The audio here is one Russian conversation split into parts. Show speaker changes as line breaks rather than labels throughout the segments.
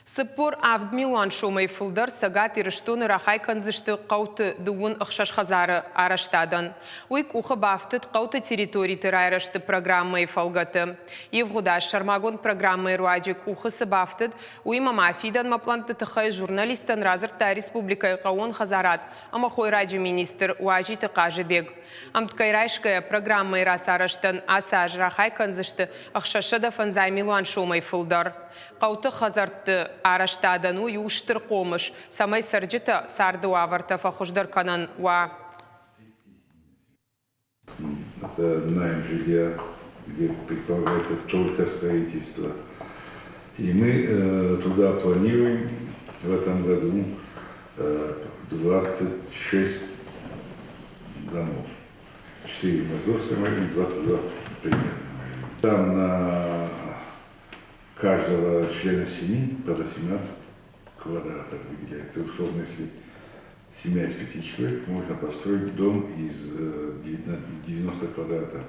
Сыппор авд милан шумай фылдар сагат ирыштуны рахай канзышты қауты дуын ұқшаш хазары араштадан. Уйк ухы бафтыт қауты территории райрашты программы фалгаты. Евгудаш шармагон программы руаджик ухысы бафтыт, уйма мафидан мапланты тыхай журналистан разырта республикай қауын хазарат, амахой раджи министр уажи тықажы бег. Амткайрайшкая программы рас араштан асаж рахай канзышты ұқшашыда фанзай милан шумай фылдар. Қауты хазарты араштадан у юштыр қомыш, самай сарджита сарды уаварта фахуждар канан уа.
Это найм жилья, где предполагается только строительство. И мы туда планируем в этом году 26 домов. 4 в Московском районе, 22 примерно. Там на каждого члена семьи по 18 квадратов выделяется. Условно, если семья из 5 человек, можно построить дом из 90 квадратов.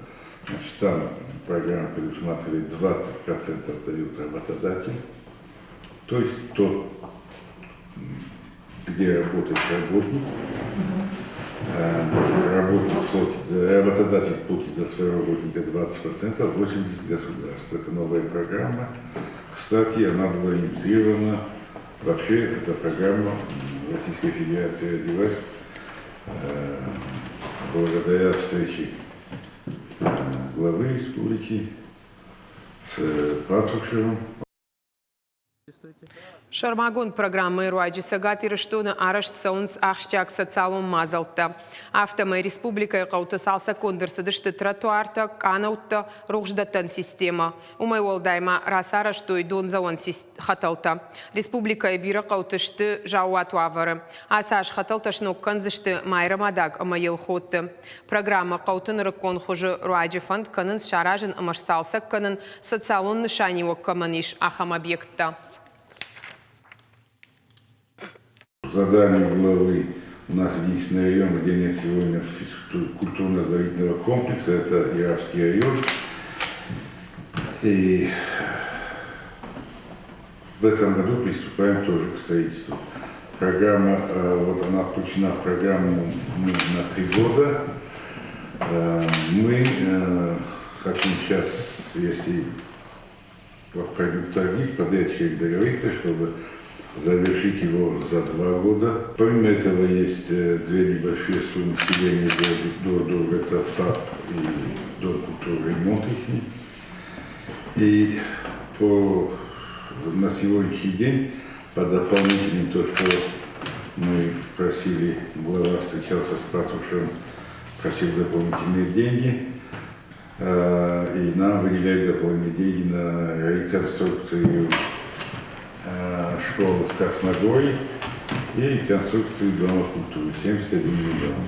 Значит, там программа предусматривает 20% дает работодатель, то есть тот, где работает работник. Работодатель платит за своего работника 20%, 80% государства. Это новая программа. Кстати, она была инициирована, вообще эта программа в Российской Федерации родилась благодаря встрече главы республики с Патрушевым.
Шармагон программы руаджи сагат ирыштуны арашт саунс ахшчак социалум мазалта. Автомай республика қаутысалса кондырсыдышты тротуарта, канаутта, рухждаттан система. Умай олдайма расараштой дон заон хаталта. Республика бира қаутышты жауат уавары. Асаш хаталташну канзышты майрамадаг амайыл хотты. Программа қаутын рыкон хужы руаджи фонд канын шаражын амашсалса канын социалун нышанио каманиш ахам объекта.
Задание главы у нас единственный район, где нет сегодня культурно-оздоровительного комплекса, это Яровский район. И в этом году приступаем тоже к строительству. Программа, вот она включена в программу на 3 года. Мы хотим сейчас, если пройдут торги, подрядчик договориться, чтобы завершить его за 2 года. Помимо этого есть 2 небольшие суммы населения друг это ФАП и Дом культуры ремонт их. И на сегодняшний день по дополнительным, то, что мы просили, глава встречался с Патрушевым, просил дополнительные деньги, и нам выделяют дополнительные деньги на реконструкцию школы в Красногорье и реконструкцию Дома культуры 71 миллионов.